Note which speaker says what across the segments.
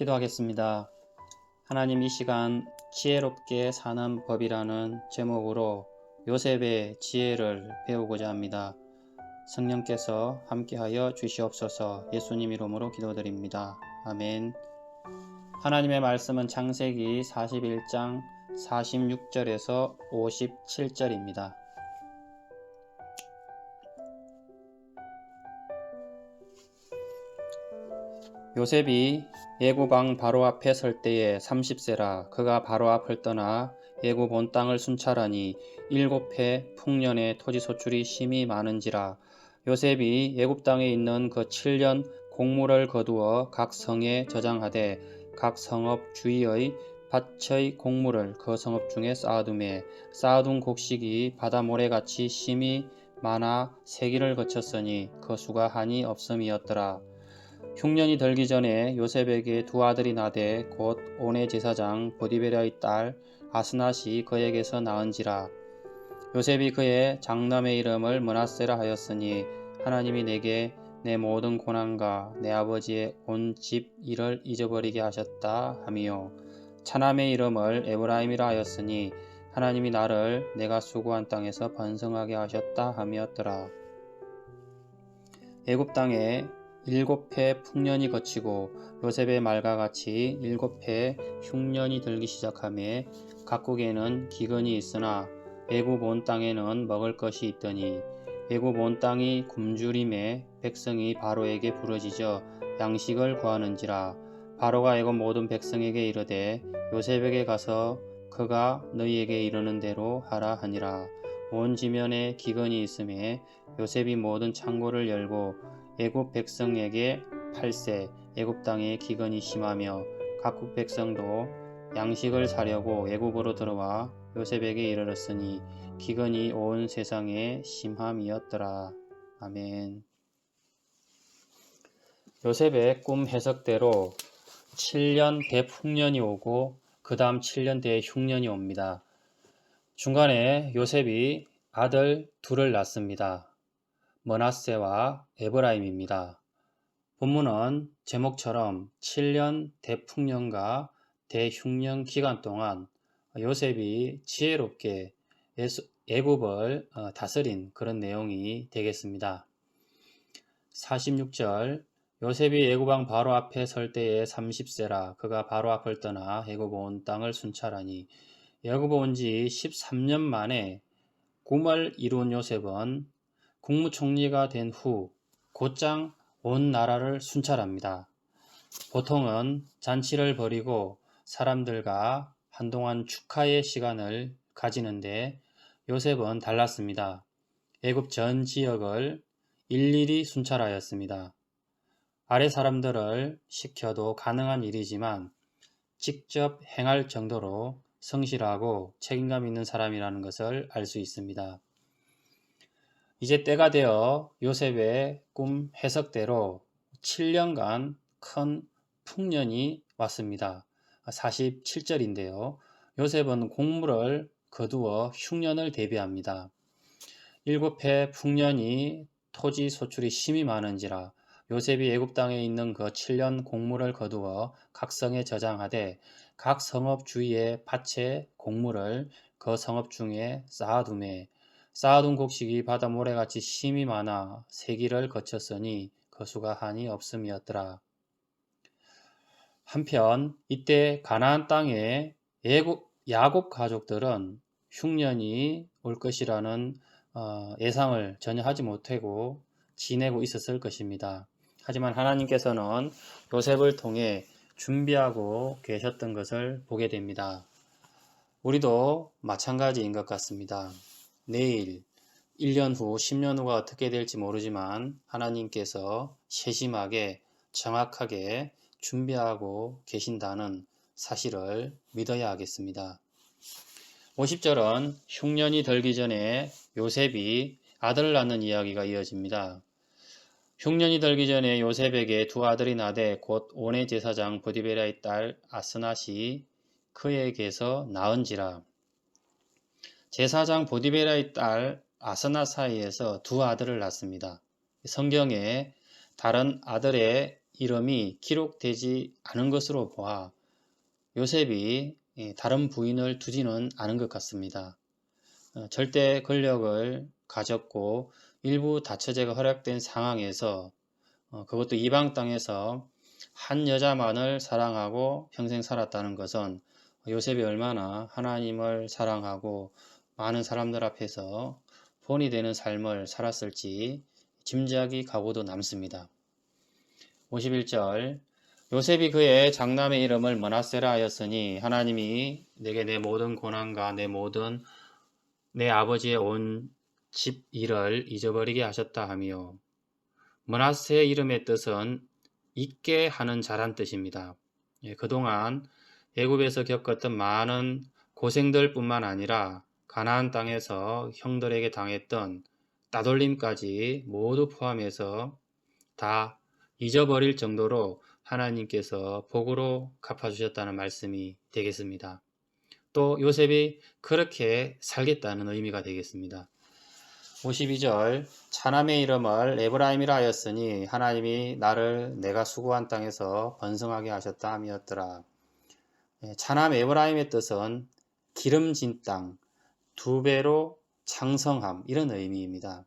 Speaker 1: 기도하겠습니다. 하나님, 이 시간 지혜롭게 사는 법이라는 제목으로 요셉의 지혜를 배우고자 합니다. 성령께서 함께하여 주시옵소서. 예수님 이름으로 기도드립니다. 아멘. 하나님의 말씀은 창세기 41장 46절에서 57절입니다. 요셉이 애굽 왕 바로 앞에 설 때에 30세라. 그가 바로 앞을 떠나 애굽 온 땅을 순찰하니 7해 풍년의 토지 소출이 심히 많은지라. 요셉이 애굽 땅에 있는 그 7년 곡물을 거두어 각 성에 저장하되 각 성읍 주위의 밭의 곡물을 그 성읍 중에 쌓아두매 쌓아둔 곡식이 바다 모래같이 심히 많아 세기를 거쳤으니 그 수가 한이 없음이었더라. 흉년이 들기 전에 요셉에게 두 아들이 나되 곧 온의 제사장 보디베라의 딸 아스낫이 그에게서 낳은지라. 요셉이 그의 장남의 이름을 므낫세라 하였으니 하나님이 내게 내 모든 고난과 내 아버지의 온 집 일을 잊어버리게 하셨다 하미요. 차남의 이름을 에브라임이라 하였으니 하나님이 나를 내가 수고한 땅에서 번성하게 하셨다 함이었더라. 애굽 땅에 7해 풍년이 거치고 요셉의 말과 같이 7해 흉년이 들기 시작하며 각국에는 기근이 있으나 애굽 온 땅에는 먹을 것이 있더니 애굽 온 땅이 굶주림에 백성이 바로에게 부르짖어 양식을 구하는지라. 바로가 애굽 모든 백성에게 이르되 요셉에게 가서 그가 너희에게 이르는 대로 하라 하니라. 온 지면에 기근이 있음에 요셉이 모든 창고를 열고 애굽 백성에게 팔세. 애굽 땅에 기근이 심하며 각국 백성도 양식을 사려고 애굽으로 들어와 요셉에게 이르렀으니 기근이 온 세상에 심함이었더라. 아멘. 요셉의 꿈 해석대로 7년 대풍년이 오고 그 다음 7년 대흉년이 옵니다. 중간에 요셉이 아들 둘을 낳습니다. 므낫세와 에브라임입니다. 본문은 제목처럼 7년 대풍년과 대흉년 기간 동안 요셉이 지혜롭게 애굽을 다스린 그런 내용이 되겠습니다. 46절 요셉이 애굽 왕 바로 앞에 설 때에 30세라. 그가 바로 앞을 떠나 애굽 온 땅을 순찰하니. 애굽 온 지 13년 만에 꿈을 이룬 요셉은 국무총리가 된 후 곧장 온 나라를 순찰합니다. 보통은 잔치를 벌이고 사람들과 한동안 축하의 시간을 가지는데 요셉은 달랐습니다. 애굽 전 지역을 일일이 순찰하였습니다. 아래 사람들을 시켜도 가능한 일이지만 직접 행할 정도로 성실하고 책임감 있는 사람이라는 것을 알 수 있습니다. 이제 때가 되어 요셉의 꿈 해석대로 7년간 큰 풍년이 왔습니다. 47절인데요. 요셉은 곡물을 거두어 흉년을 대비합니다. 7해 풍년이 토지 소출이 심히 많은지라. 요셉이 애굽 땅에 있는 그 7년 곡물을 거두어 각 성에 저장하되 각 성읍 주위의 밭에 곡물을 그 성읍 중에 쌓아두매 쌓아둔 곡식이 바다 모래같이 심히 많아 세기를 거쳤으니 그 수가 한이 없음이었더라. 한편 이때 가나안 땅에 야곱 가족들은 흉년이 올 것이라는 예상을 전혀 하지 못하고 지내고 있었을 것입니다. 하지만 하나님께서는 요셉을 통해 준비하고 계셨던 것을 보게 됩니다. 우리도 마찬가지인 것 같습니다. 내일, 1년 후, 10년 후가 어떻게 될지 모르지만 하나님께서 세심하게 정확하게 준비하고 계신다는 사실을 믿어야 하겠습니다. 50절은 흉년이 들기 전에 요셉이 아들을 낳는 이야기가 이어집니다. 흉년이 들기 전에 요셉에게 두 아들이 나되 곧 온의 제사장 보디베라의 딸 아스낫이 그에게서 낳은지라. 제사장 보디베라의 딸 아스낫 사이에서 두 아들을 낳습니다. 성경에 다른 아들의 이름이 기록되지 않은 것으로 보아 요셉이 다른 부인을 두지는 않은 것 같습니다. 절대 권력을 가졌고 일부 다처제가 허락된 상황에서 그것도 이방 땅에서 한 여자만을 사랑하고 평생 살았다는 것은 요셉이 얼마나 하나님을 사랑하고 많은 사람들 앞에서 본이 되는 삶을 살았을지 짐작이 가고도 남습니다. 51절 요셉이 그의 장남의 이름을 므낫세라 하였으니 하나님이 내게 내 모든 고난과 내 아버지의 온 집 일을 잊어버리게 하셨다 하며 므낫세의 이름의 뜻은 잊게 하는 자란 뜻입니다. 그동안 애굽에서 겪었던 많은 고생들 뿐만 아니라 가나안 땅에서 형들에게 당했던 따돌림까지 모두 포함해서 다 잊어버릴 정도로 하나님께서 복으로 갚아주셨다는 말씀이 되겠습니다. 또 요셉이 그렇게 살겠다는 의미가 되겠습니다. 52절 차남의 이름을 에브라임이라 하였으니 하나님이 나를 내가 수고한 땅에서 번성하게 하셨다 함이었더라. 차남 에브라임의 뜻은 기름진 땅, 두 배로 창성함 이런 의미입니다.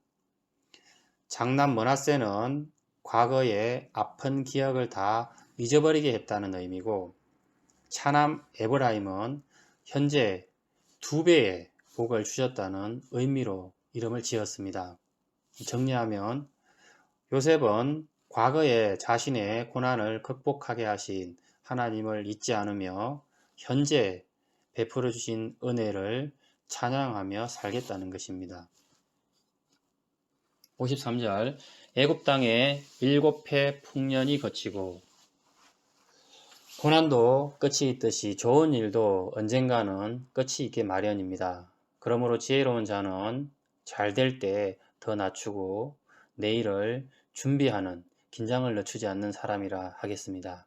Speaker 1: 장남 므낫세는 과거의 아픈 기억을 다 잊어버리게 했다는 의미고 차남 에브라임은 현재 두 배의 복을 주셨다는 의미로 이름을 지었습니다. 정리하면 요셉은 과거에 자신의 고난을 극복하게 하신 하나님을 잊지 않으며 현재 베풀어 주신 은혜를 찬양하며 살겠다는 것입니다. 53절 애굽 땅에 7해 풍년이 거치고 고난도 끝이 있듯이 좋은 일도 언젠가는 끝이 있게 마련입니다. 그러므로 지혜로운 자는 잘 될 때 더 낮추고 내일을 준비하는 긴장을 늦추지 않는 사람이라 하겠습니다.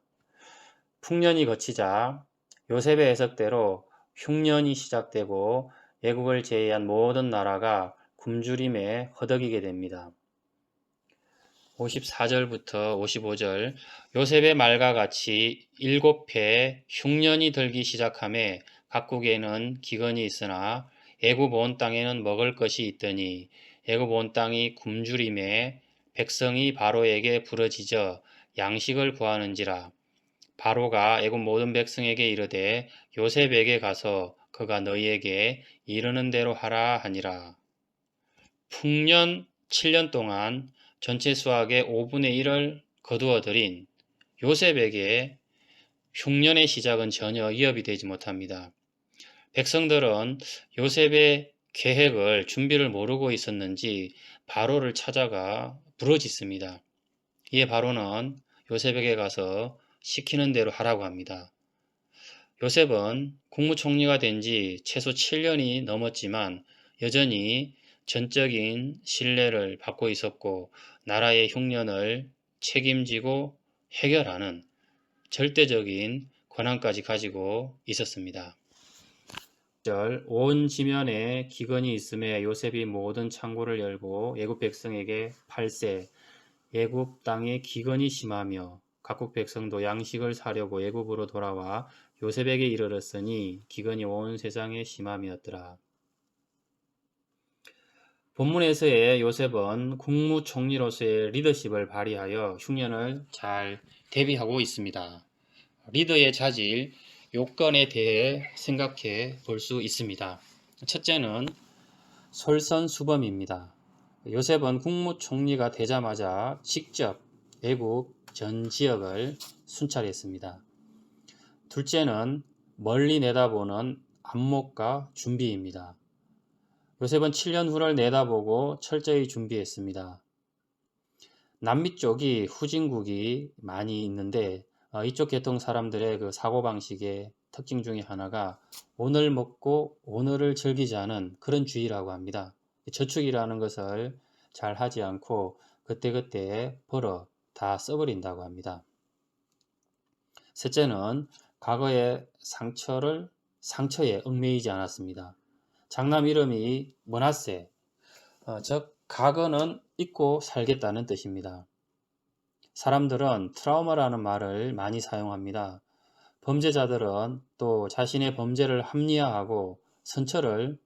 Speaker 1: 풍년이 거치자 요셉의 해석대로 흉년이 시작되고 애국을 제외한 모든 나라가 굶주림에 허덕이게 됩니다. 54절부터 55절 요셉의 말과 같이 7해 흉년이 들기 시작하매 각국에는 기근이 있으나 애굽 온 땅에는 먹을 것이 있더니 애굽 온 땅이 굶주림에 백성이 바로에게 부르짖어 양식을 구하는지라 바로가 애굽 모든 백성에게 이르되 요셉에게 가서 그가 너희에게 이르는 대로 하라 하니라. 풍년 7년 동안 전체 수확의 5분의 1을 거두어 들인 요셉에게 흉년의 시작은 전혀 위협이 되지 못합니다. 백성들은 요셉의 계획을 준비를 모르고 있었는지 바로를 찾아가 부르짖습니다. 이에 바로는 요셉에게 가서 시키는 대로 하라고 합니다. 요셉은 국무총리가 된 지 최소 7년이 넘었지만 여전히 전적인 신뢰를 받고 있었고 나라의 흉년을 책임지고 해결하는 절대적인 권한까지 가지고 있었습니다. 온 지면에 기근이 있음에 요셉이 모든 창고를 열고 애굽 백성에게 팔세 애굽 땅에 기근이 심하며 각국 백성도 양식을 사려고 애굽으로 돌아와 요셉에게 이르렀으니 기근이 온 세상에 심함이었더라. 본문에서의 요셉은 국무총리로서의 리더십을 발휘하여 흉년을 잘 대비하고 있습니다. 리더의 자질, 요건에 대해 생각해 볼 수 있습니다. 첫째는 솔선수범입니다. 요셉은 국무총리가 되자마자 직접 애굽 전 지역을 순찰했습니다. 둘째는 멀리 내다보는 안목과 준비입니다. 요셉은 7년 후를 내다보고 철저히 준비했습니다. 남미 쪽이 후진국이 많이 있는데 이쪽 계통 사람들의 그 사고방식의 특징 중에 하나가 오늘 먹고 오늘을 즐기지 않은 그런 주의라고 합니다. 저축이라는 것을 잘 하지 않고 그때그때 벌어 다 써버린다고 합니다. 셋째는 과거의 상처에 얽매이지 않았습니다. 장남 이름이 므낫세, 즉 과거는 잊고 살겠다는 뜻입니다. 사람들은 트라우마라는 말을 많이 사용합니다. 범죄자들은 또 자신의 범죄를 합리화하고 선처를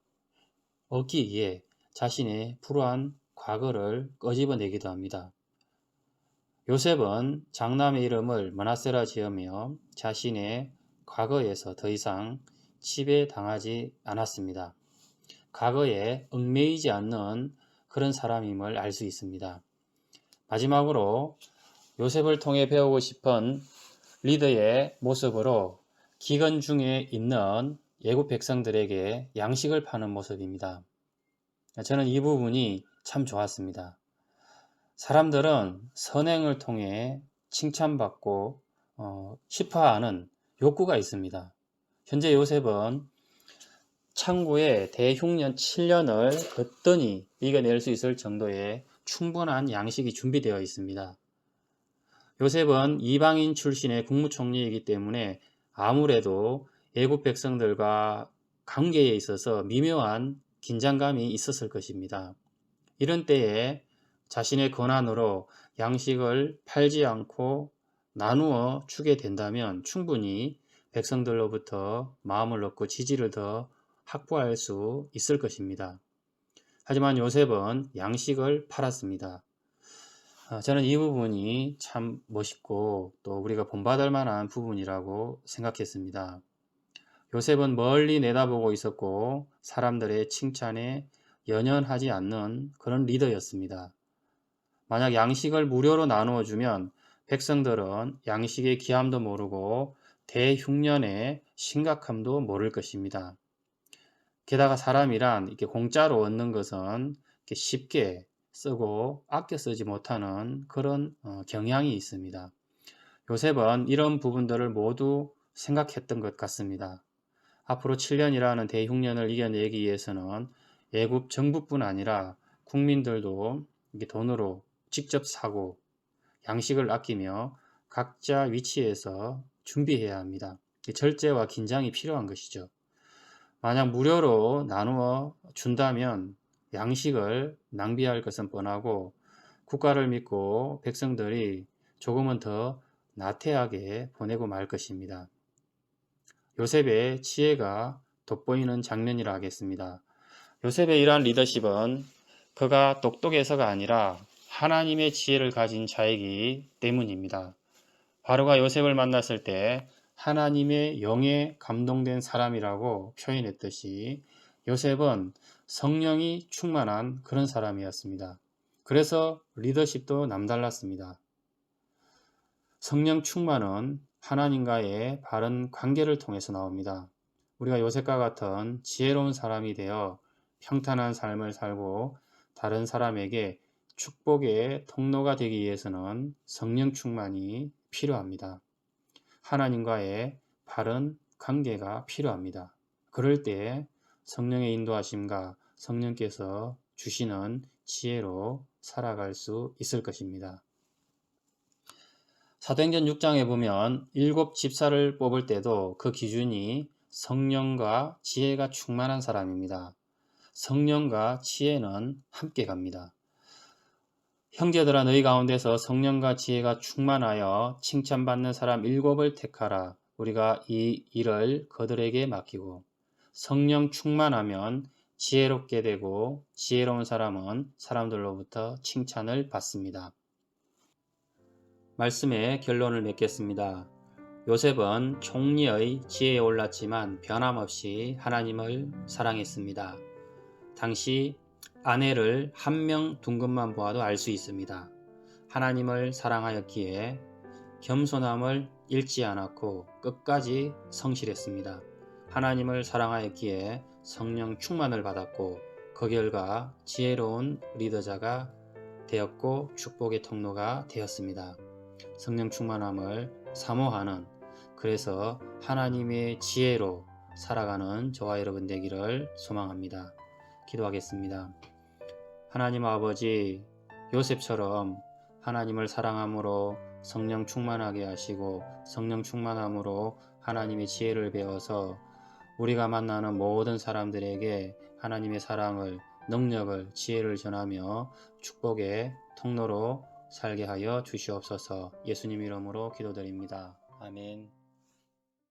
Speaker 1: 얻기 위해 자신의 불우한 과거를 끄집어내기도 합니다. 요셉은 장남의 이름을 므낫세라 지으며 자신의 과거에서 더 이상 지배당하지 않았습니다. 과거에 얽매이지 않는 그런 사람임을 알 수 있습니다. 마지막으로 요셉을 통해 배우고 싶은 리더의 모습으로 기근 중에 있는 애굽 백성들에게 양식을 파는 모습입니다. 저는 이 부분이 참 좋았습니다. 사람들은 선행을 통해 칭찬받고 싶어하는 욕구가 있습니다. 현재 요셉은 창고에 대흉년 7년을 거뜬히 이겨낼 수 있을 정도의 충분한 양식이 준비되어 있습니다. 요셉은 이방인 출신의 국무총리이기 때문에 아무래도 애굽 백성들과 관계에 있어서 미묘한 긴장감이 있었을 것입니다. 이런 때에 자신의 권한으로 양식을 팔지 않고 나누어 주게 된다면 충분히 백성들로부터 마음을 얻고 지지를 더 확보할 수 있을 것입니다. 하지만 요셉은 양식을 팔았습니다. 저는 이 부분이 참 멋있고 또 우리가 본받을 만한 부분이라고 생각했습니다. 요셉은 멀리 내다보고 있었고 사람들의 칭찬에 연연하지 않는 그런 리더였습니다. 만약 양식을 무료로 나누어 주면 백성들은 양식의 귀함도 모르고 대흉년의 심각함도 모를 것입니다. 게다가 사람이란 이렇게 공짜로 얻는 것은 이렇게 쉽게 쓰고 아껴 쓰지 못하는 그런 경향이 있습니다. 요셉은 이런 부분들을 모두 생각했던 것 같습니다. 앞으로 7년이라는 대흉년을 이겨내기 위해서는 애굽 정부뿐 아니라 국민들도 돈으로 직접 사고 양식을 아끼며 각자 위치에서 준비해야 합니다. 절제와 긴장이 필요한 것이죠. 만약 무료로 나누어 준다면 양식을 낭비할 것은 뻔하고 국가를 믿고 백성들이 조금은 더 나태하게 보내고 말 것입니다. 요셉의 지혜가 돋보이는 장면이라 하겠습니다. 요셉의 이러한 리더십은 그가 똑똑해서가 아니라 하나님의 지혜를 가진 자이기 때문입니다. 바로가 요셉을 만났을 때 하나님의 영에 감동된 사람이라고 표현했듯이 요셉은 성령이 충만한 그런 사람이었습니다. 그래서 리더십도 남달랐습니다. 성령 충만은 하나님과의 바른 관계를 통해서 나옵니다. 우리가 요셉과 같은 지혜로운 사람이 되어 평탄한 삶을 살고 다른 사람에게 축복의 통로가 되기 위해서는 성령 충만이 필요합니다. 하나님과의 바른 관계가 필요합니다. 그럴 때 성령의 인도하심과 성령께서 주시는 지혜로 살아갈 수 있을 것입니다. 사도행전 6장에 보면 7 집사를 뽑을 때도 그 기준이 성령과 지혜가 충만한 사람입니다. 성령과 지혜는 함께 갑니다. 형제들아 너희 가운데서 성령과 지혜가 충만하여 칭찬받는 사람 7을 택하라. 우리가 이 일을 그들에게 맡기고 성령 충만하면 지혜롭게 되고 지혜로운 사람은 사람들로부터 칭찬을 받습니다. 말씀의 결론을 맺겠습니다. 요셉은 총리의 지혜에 올랐지만 변함없이 하나님을 사랑했습니다. 당시 아내를 한 명 둔 것만 보아도 알 수 있습니다. 하나님을 사랑하였기에 겸손함을 잃지 않았고 끝까지 성실했습니다. 하나님을 사랑하였기에 성령 충만을 받았고 그 결과 지혜로운 리더자가 되었고 축복의 통로가 되었습니다. 성령 충만함을 사모하는, 그래서 하나님의 지혜로 살아가는 저와 여러분 되기를 소망합니다. 기도하겠습니다. 하나님 아버지, 요셉처럼 하나님을 사랑함으로 성령 충만하게 하시고 성령 충만함으로 하나님의 지혜를 배워서 우리가 만나는 모든 사람들에게 하나님의 사랑을, 능력을, 지혜를 전하며 축복의 통로로 살게 하여 주시옵소서. 예수님 이름으로 기도드립니다. 아멘.